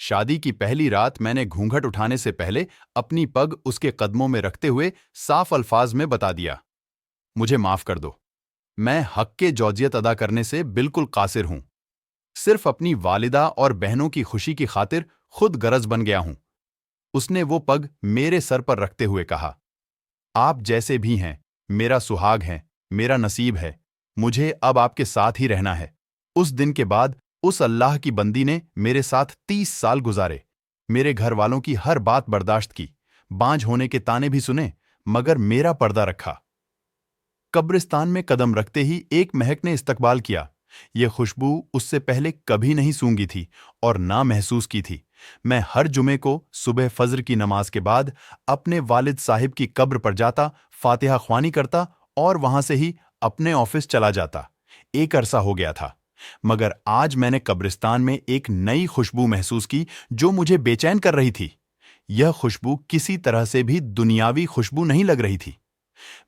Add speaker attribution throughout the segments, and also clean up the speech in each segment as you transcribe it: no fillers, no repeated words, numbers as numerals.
Speaker 1: शादी की पहली रात मैंने घूंघट उठाने से पहले अपनी पग उसके कदमों में रखते हुए साफ अल्फाज में बता दिया, मुझे माफ कर दो। मैं हक के जौजियत अदा करने से बिल्कुल कासिर हूं। सिर्फ अपनी वालिदा और बहनों की खुशी की खातिर खुद गरज बन गया हूं। उसने वो पग मेरे सर पर रखते हुए कहा, आप जैसे भी हैं, मेरा सुहाग हैं, मेरा नसीब है। मुझे अब आपके साथ ही रहना है। उस दिन के बाद उस अल्लाह की बंदी ने मेरे साथ 30 साल गुजारे। मेरे घर वालों की हर बात बर्दाश्त की, बांझ होने के ताने भी सुने, मगर मेरा पर्दा रखा। कब्रिस्तान में कदम रखते ही एक महक ने इस्तकबाल किया। ये खुशबू उससे पहले कभी नहीं सूंघी थी और ना महसूस की थी। मैं हर जुमे को सुबह फज्र की नमाज के बाद अपने वालिद साहिब की कब्र पर जाता, फातिहा ख्वानी करता और वहां से ही अपने ऑफिस चला जाता। एक अरसा हो गया था, मगर आज मैंने कब्रिस्तान में एक नई खुशबू महसूस की जो मुझे बेचैन कर रही थी। यह खुशबू किसी तरह से भी दुनियावी खुशबू नहीं लग रही थी।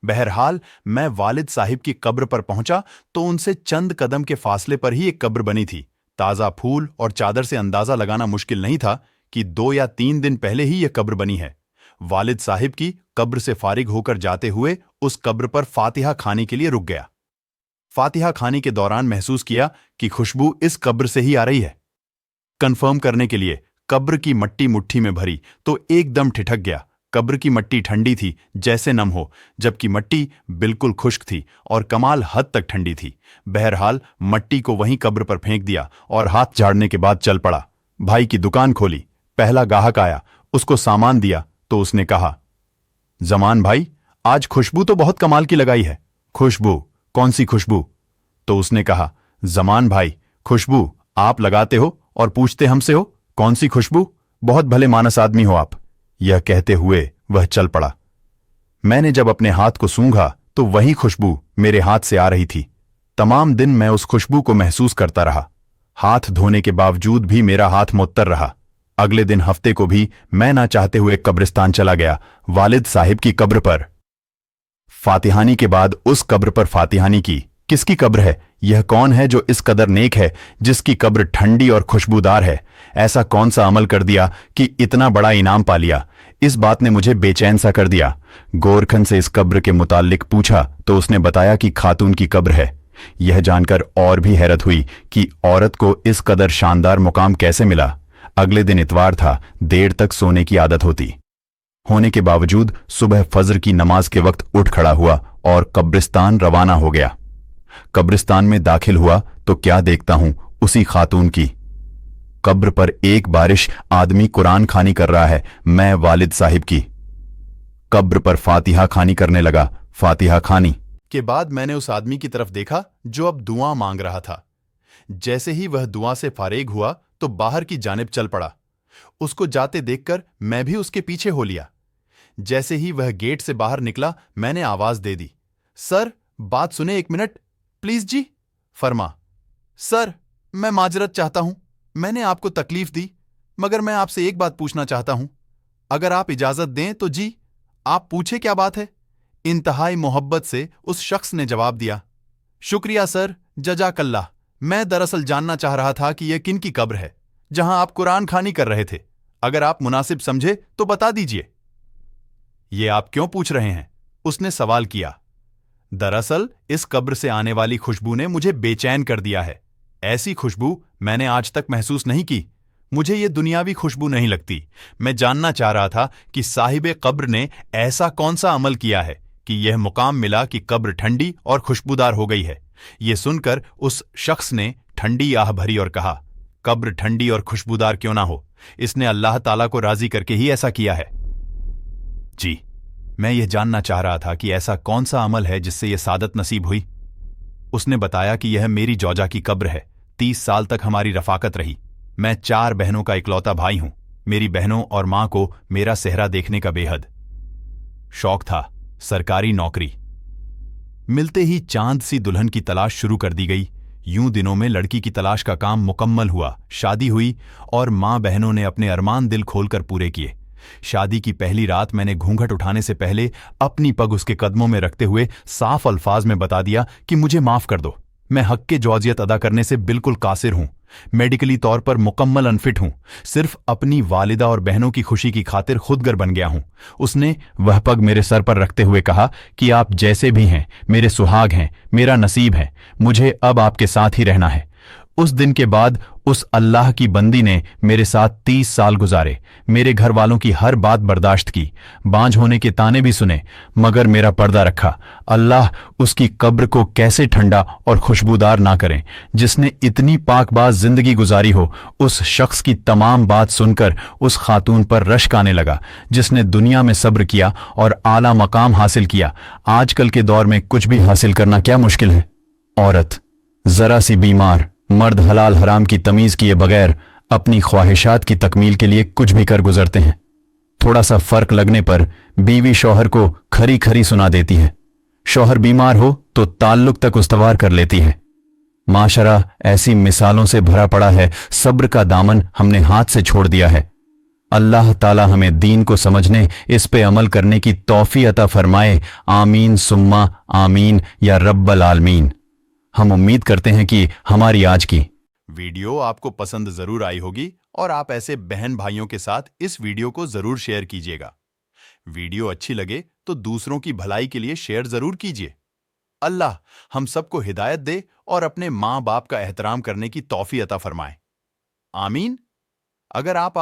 Speaker 1: बहरहाल मैं वालिद साहिब की कब्र पर पहुंचा तो उनसे चंद कदम के फासले पर ही एक कब्र बनी थी। ताज़ा फूल और चादर से अंदाजा लगाना मुश्किल नहीं था कि 2 या 3 दिन पहले ही यह कब्र बनी है। वालिद साहिब की कब्र से फारिग होकर जाते हुए उस कब्र पर फातिहा खाने के लिए रुक गया। फातिहा खाने के दौरान महसूस किया कि खुशबू इस कब्र से ही आ रही है। कंफर्म करने के लिए कब्र की मट्टी मुट्ठी में भरी तो एकदम ठिठक गया। कब्र की मट्टी ठंडी थी जैसे नम हो, जबकि मट्टी बिल्कुल खुश्क थी और कमाल हद तक ठंडी थी। बहरहाल मट्टी को वहीं कब्र पर फेंक दिया और हाथ झाड़ने के बाद चल पड़ा। भाई की दुकान खोली। पहला गाहक आया, उसको सामान दिया तो उसने कहा, जमान भाई, आज खुशबू तो बहुत कमाल की लगाई है। खुशबू? कौन सी खुशबू? तो उसने कहा, जमान भाई, खुशबू आप लगाते हो और पूछते हमसे हो कौन सी खुशबू? बहुत भले मानस आदमी हो आप। यह कहते हुए वह चल पड़ा। मैंने जब अपने हाथ को सूंघा तो वही खुशबू मेरे हाथ से आ रही थी। तमाम दिन मैं उस खुशबू को महसूस करता रहा। हाथ धोने के बावजूद भी मेरा हाथ मुअत्तर रहा। अगले दिन हफ्ते को भी मैं ना चाहते हुए कब्रिस्तान चला गया, वालिद साहिब की कब्र पर। फातिहानी के बाद उस कब्र पर फातिहानी की। किसकी कब्र है? यह कौन है जो इस कदर नेक है, जिसकी कब्र ठंडी और खुशबूदार है? ऐसा कौन सा अमल कर दिया कि इतना बड़ा इनाम पा लिया? इस बात ने मुझे बेचैन सा कर दिया। गोरखन से इस कब्र के मुताल्लिक पूछा तो उसने बताया कि खातून की कब्र है। यह जानकर और भी हैरत हुई कि औरत को इस कदर शानदार मुकाम कैसे मिला। अगले दिन इतवार था, देर तक सोने की आदत होने के बावजूद सुबह फज्र की नमाज के वक्त उठ खड़ा हुआ और कब्रिस्तान रवाना हो गया। कब्रिस्तान में दाखिल हुआ तो क्या देखता हूं, उसी खातून की कब्र पर एक बारिश आदमी कुरान खानी कर रहा है। मैं वालिद साहिब की कब्र पर फातिहा खानी करने लगा। फातिहा खानी के बाद मैंने उस आदमी की तरफ देखा जो अब दुआ मांग रहा था। जैसे ही वह दुआ से फारेग हुआ तो बाहर की जानिब चल पड़ा। उसको जाते देखकर मैं भी उसके पीछे हो लिया। जैसे ही वह गेट से बाहर निकला मैंने आवाज दे दी, सर बात सुने, 1 मिनट प्लीज जी। फरमा, सर मैं माजरत चाहता हूं, मैंने आपको तकलीफ दी, मगर मैं आपसे एक बात पूछना चाहता हूं, अगर आप इजाजत दें तो। जी आप पूछे क्या बात है? इंतहाई मोहब्बत से उस शख्स ने जवाब दिया, शुक्रिया सर, जजाकल्लाह। मैं दरअसल जानना चाह रहा था कि यह किन की कब्र है जहां आप कुरान खानी कर रहे थे। अगर आप मुनासिब समझे तो बता दीजिए। ये आप क्यों पूछ रहे हैं? उसने सवाल किया। दरअसल इस कब्र से आने वाली खुशबू ने मुझे बेचैन कर दिया है। ऐसी खुशबू मैंने आज तक महसूस नहीं की। मुझे ये दुनियावी खुशबू नहीं लगती। मैं जानना चाह रहा था कि साहिबे कब्र ने ऐसा कौन सा अमल किया है कि यह मुकाम मिला कि कब्र ठंडी और खुशबूदार हो गई है। ये सुनकर उस शख्स ने ठंडी आह भरी और कहा, कब्र ठंडी और खुशबूदार क्यों ना हो, इसने अल्लाह ताला को राजी करके ही ऐसा किया है। जी, मैं यह जानना चाह रहा था कि ऐसा कौन सा अमल है जिससे यह सादत नसीब हुई। उसने बताया कि यह मेरी जौजा की कब्र है। 30 साल तक हमारी रफाकत रही। मैं 4 बहनों का इकलौता भाई हूं। मेरी बहनों और मां को मेरा सेहरा देखने का बेहद शौक था। सरकारी नौकरी मिलते ही चांद सी दुल्हन की तलाश शुरू कर दी गई। यूं दिनों में लड़की की तलाश का काम मुकम्मल हुआ। शादी हुई और मां बहनों ने अपने अरमान दिल खोलकर पूरे किए। शादी की पहली रात मैंने घूंघट उठाने से पहले अपनी पग उसके कदमों में रखते हुए साफ अल्फाज में बता दिया कि मुझे माफ कर दो, मैं हक के जॉजियत अदा करने से बिल्कुल कासिर हूं, मेडिकली तौर पर मुकम्मल अनफिट हूं, सिर्फ अपनी वालिदा और बहनों की खुशी की खातिर खुदगर बन गया हूं। उसने वह पग मेरे सर पर रखते हुए कहा कि आप जैसे भी हैं मेरे सुहाग हैं, मेरा नसीब है, मुझे अब आपके साथ ही रहना है। उस दिन के बाद उस अल्लाह की बंदी ने मेरे साथ 30 साल गुजारे, मेरे घर वालों की हर बात बर्दाश्त की, बांझ होने के ताने भी सुने, मगर मेरा पर्दा रखा। अल्लाह उसकी कब्र को कैसे ठंडा और खुशबूदार ना करें। जिसने इतनी पाकबाज जिंदगी गुजारी हो, उस शख्स की तमाम बात सुनकर उस खातून पर रश्क आने लगा, जिसने दुनिया में सब्र किया और आला मकाम हासिल किया। आजकल के दौर में कुछ भी हासिल करना क्या मुश्किल है। औरत जरा सी बीमार, मर्द हलाल हराम की तमीज किए बगैर अपनी ख्वाहिशात की तकमील के लिए कुछ भी कर गुजरते हैं। थोड़ा सा फर्क लगने पर बीवी शौहर को खरी खरी सुना देती है, शौहर बीमार हो तो ताल्लुक तक उस्तवार कर लेती है। माशरा ऐसी मिसालों से भरा पड़ा है, सब्र का दामन हमने हाथ से छोड़ दिया है। अल्लाह ताला हमें दीन को समझने, इस पे अमल करने की तौफीक अता फरमाए। आमीन सुम्मा आमीन या रब्बल आलमीन। हम उम्मीद करते हैं कि हमारी आज की वीडियो आपको पसंद जरूर आई होगी और आप ऐसे बहन भाइयों के साथ इस वीडियो को जरूर शेयर कीजिएगा। वीडियो अच्छी लगे तो दूसरों की भलाई के लिए शेयर जरूर कीजिए। अल्लाह हम सबको हिदायत दे और अपने माँ बाप का एहतराम करने की तौफीक अता फरमाए। आमीन। अगर आप